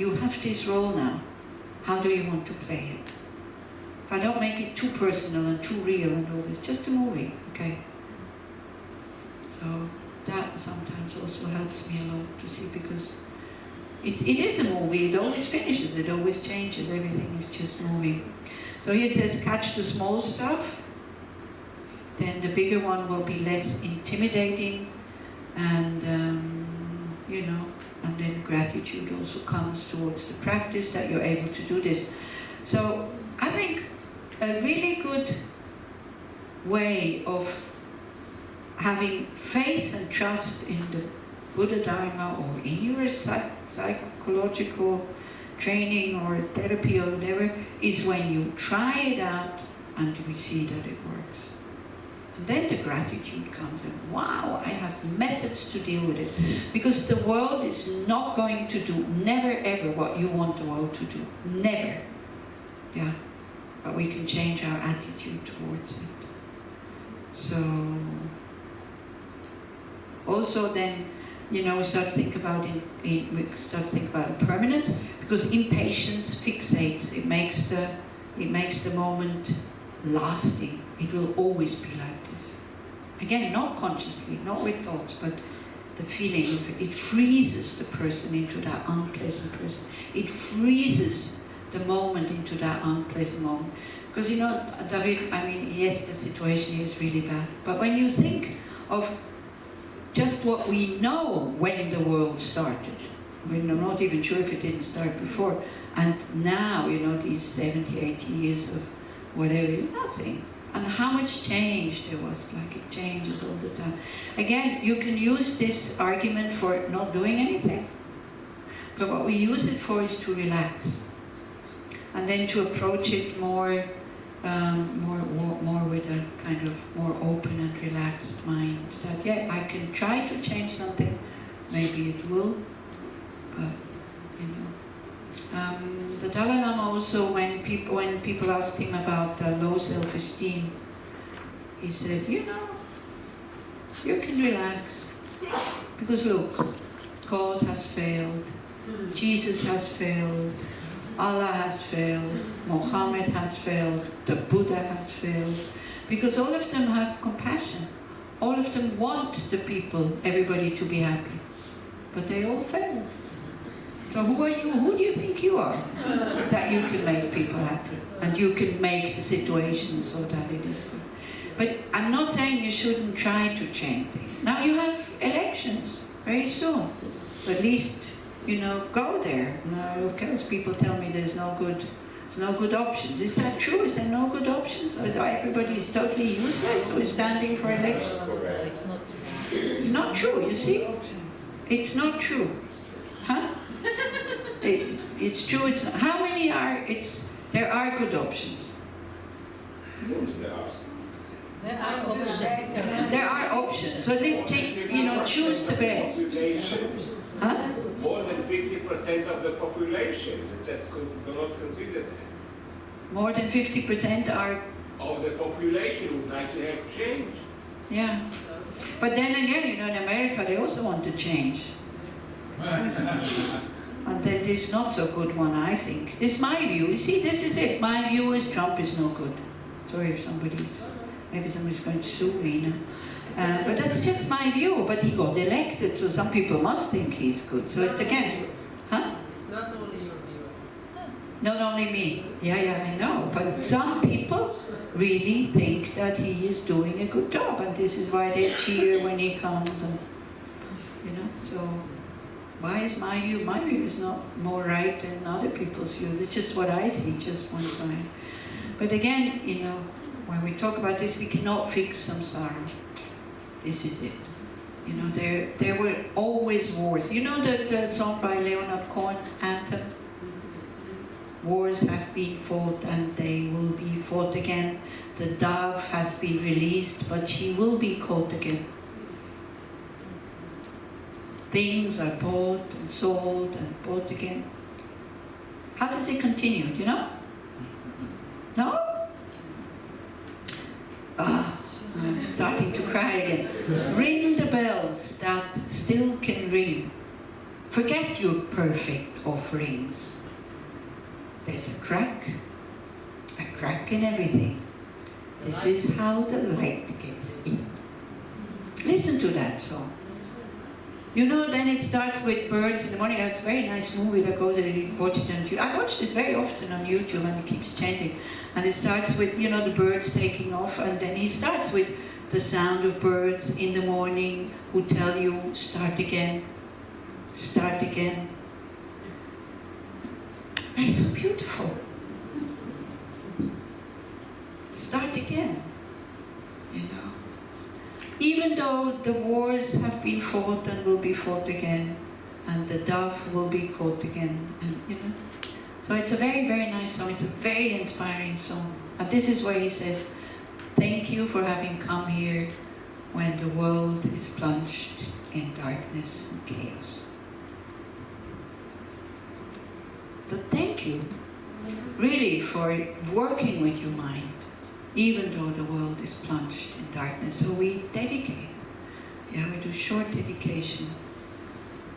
you have this role now. How do you want to play it? If I don't make it too personal and too real and all this, just a movie, okay? So that sometimes also helps me a lot to see, because it is a movie, it always finishes, it always changes, everything is just moving. So here it says, catch the small stuff, then the bigger one will be less intimidating, and you know, and then gratitude also comes towards the practice that you're able to do this. So I think a really good way of having faith and trust in the Buddha Dharma, or in your psychological training or therapy or whatever, is when you try it out and we see that it works. And then the gratitude comes, and wow, I have methods to deal with it. Because the world is not going to do, never ever, what you want the world to do. Never. Yeah. But we can change our attitude towards it. So, also then, you know, we start to think about impermanence, because impatience fixates. It makes the moment lasting. It will always be like this. Again, not consciously, not with thoughts, but the feeling of it. It freezes the person into that unpleasant person. It freezes the moment into that unpleasant moment. Because, you know, David, I mean, yes, the situation is really bad. But when you think of just what we know when the world started, we're not even sure if it didn't start before, and now, you know, these 70, 80 years of whatever is nothing. And how much change there was, like it changes all the time. Again, you can use this argument for not doing anything, but what we use it for is to relax. And then to approach it more with a kind of more open and relaxed mind. That, yeah, I can try to change something, maybe it will, but, you know. The Dalai Lama also, when people asked him about low self-esteem, he said, you know, you can relax. Because look, God has failed, Jesus has failed, Allah has failed, Muhammad has failed, the Buddha has failed, because all of them have compassion. All of them want the people, everybody to be happy, but they all failed. So who are you? Who do you think you are that you can make people happy and you can make the situation so that it is good? But I'm not saying you shouldn't try to change things. Now you have elections very soon, so at least, you know, go there. Now, of course, people tell me there's no good options. Is that true? Is there no good options? Or everybody is totally useless or is standing for election? It's not true. It's not true, you see? It's not true. Huh? It's true, it's not. How many are, there are good options. There are options. There are options. So at least take, you know, choose the best. Huh? More than 50% of the population, just do not consider that. More than 50% are... Of the population would like to have change. Yeah. But then again, you know, in America they also want to change. And then this not so good one, I think. It's my view. You see, this is it. My view is Trump is no good. Sorry if maybe somebody's going to sue me now. But that's just my view. But he got elected, so some people must think he's good. So it's again, huh? It's not only your view. Not only me. Yeah, I know. But some people really think that he is doing a good job, and this is why they cheer when he comes, and you know. So why is my view? My view is not more right than other people's view. It's just what I see, just one side. But again, you know, when we talk about this, we cannot fix samsara. This is it. You know, there were always wars. You know the song by Leonard Cohen, Anthem? Wars have been fought and they will be fought again. The dove has been released, but she will be caught again. Things are bought and sold and bought again. How does it continue? Do you know? No? I'm starting to cry again. Ring the bells that still can ring. Forget your perfect offerings. There's a crack in everything. This is how the light gets in. Listen to that song. You know, then it starts with birds in the morning. That's a very nice movie that goes and you watch it on YouTube. I watch this very often on YouTube and it keeps changing. And it starts with, you know, the birds taking off, and then he starts with the sound of birds in the morning who tell you, start again, start again. That's so beautiful. Start again, you know. Even though the wars have been fought and will be fought again, and the dove will be caught again, and you know. So it's a very, very nice song. It's a very inspiring song. And this is where he says, thank you for having come here when the world is plunged in darkness and chaos. So thank you, really, for working with your mind, even though the world is plunged in darkness. So we dedicate, we do short dedication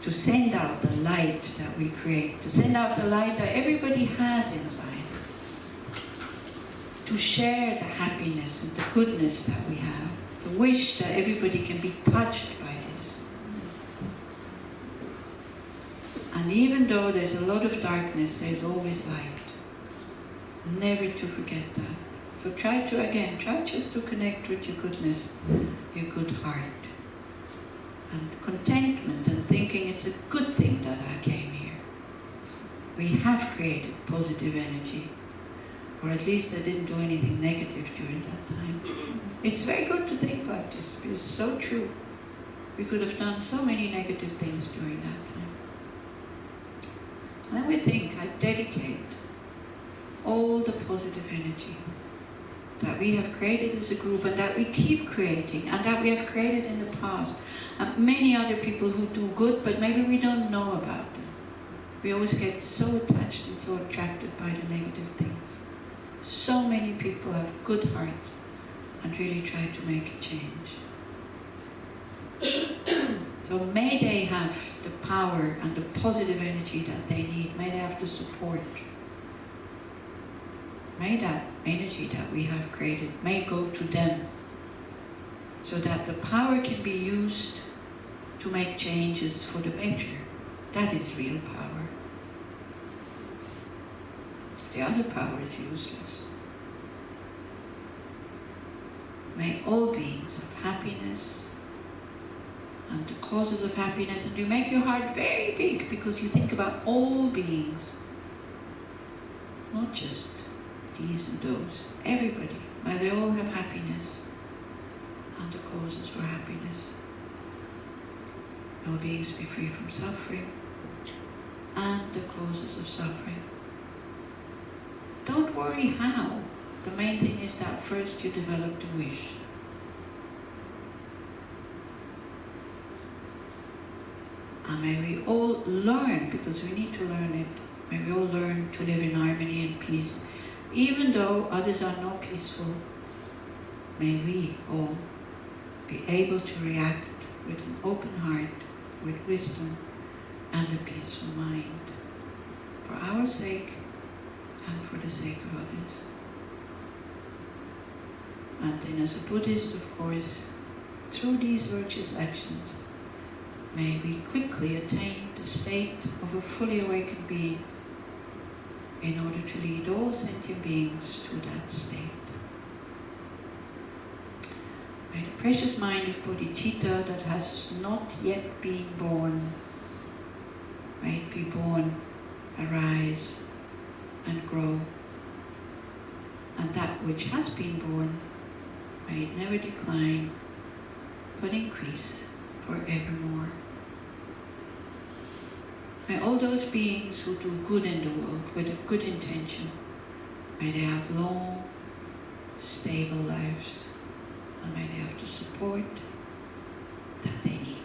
to send out the light that we create, to send out the light that everybody has inside, to share the happiness and the goodness that we have, the wish that everybody can be touched by this. And even though there's a lot of darkness, there's always light. Never to forget that. So try just to connect with your goodness, your good heart. And contentment and thinking it's a good thing that I came here. We have created positive energy. Or at least I didn't do anything negative during that time. It's very good to think like this, because it's so true. We could have done so many negative things during that time. And then we think, I dedicate all the positive energy that we have created as a group and that we keep creating and that we have created in the past. And many other people who do good, but maybe we don't know about them. We always get so attached and so attracted by the negative things. So many people have good hearts and really try to make a change. So may they have the power and the positive energy that they need. May they have the support. May that energy that we have created may go to them, so that the power can be used to make changes for the better. That is real power. The other power is useless. May all beings have happiness and the causes of happiness, and you make your heart very big because you think about all beings, not just these and those, everybody. May they all have happiness and the causes for happiness. All beings be free from suffering and the causes of suffering. Don't worry how. The main thing is that first you develop the wish. And may we all learn, because we need to learn it, may we all learn to live in harmony and peace. Even though others are not peaceful, may we all be able to react with an open heart, with wisdom and a peaceful mind, for our sake and for the sake of others. And then as a Buddhist, of course, through these virtuous actions, may we quickly attain the state of a fully awakened being, in order to lead all sentient beings to that state. May the precious mind of bodhicitta that has not yet been born, may it be born, arise and grow. And that which has been born, may it never decline, but increase forevermore. May all those beings who do good in the world with a good intention, may they have long, stable lives, and may they have the support that they need.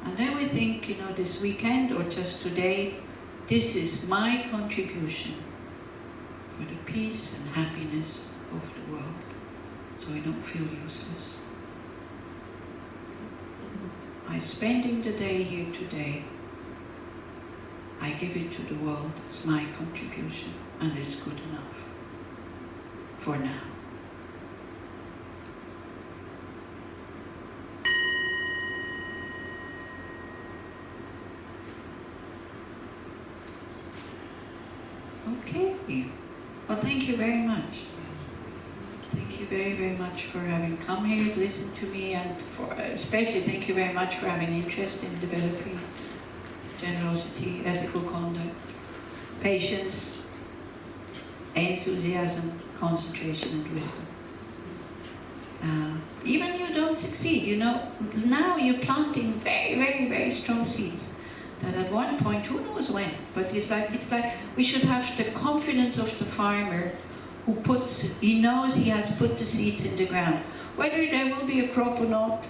And then we think, this weekend or just today, this is my contribution for the peace and happiness of the world. so I don't feel useless. By spending the day here today, I give it to the world as my contribution, and it's good enough for now. Okay. Well, thank you very much. Thank you very, very much for having come here, listened to me, and for especially thank you very much for having interest in developing generosity, ethical conduct, patience, enthusiasm, concentration, and wisdom. Even you don't succeed, you know, now you're planting very, very, very strong seeds. And at one point, who knows when, but it's like we should have the confidence of the farmer who he knows he has put the seeds in the ground. Whether there will be a crop or not,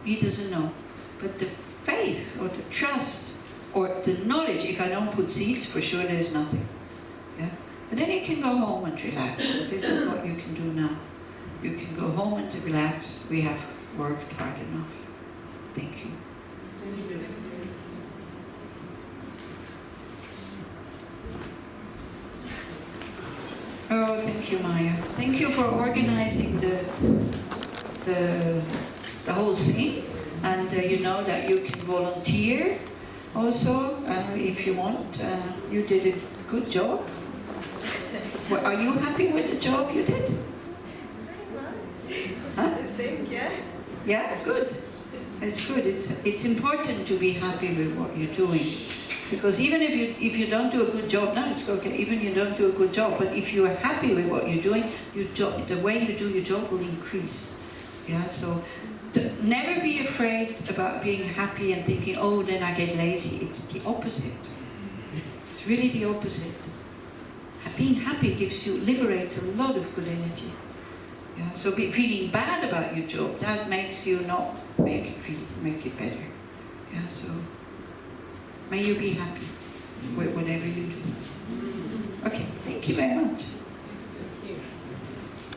he doesn't know. But the faith or the trust or the knowledge, if I don't put seeds, for sure there's nothing. Yeah? But then you can go home and relax. So this is what you can do now. You can go home and relax. We have worked hard enough. Thank you. Oh, thank you, Maya. Thank you for organizing the whole thing. And you know that you can volunteer also if you want. You did a good job. Well, are you happy with the job you did? Huh? I think, yeah. Yeah, good. It's good. It's important to be happy with what you're doing. Because even if you don't do a good job, no, it's okay. Even you don't do a good job, but if you are happy with what you're doing, the way you do your job will increase. Yeah. So never be afraid about being happy and thinking, oh, then I get lazy. It's the opposite. It's really the opposite. Being happy liberates a lot of good energy. Yeah. So feeling bad about your job, that makes you not make it better. Yeah. So. May you be happy with whatever you do. Okay, thank you very much. Thank you.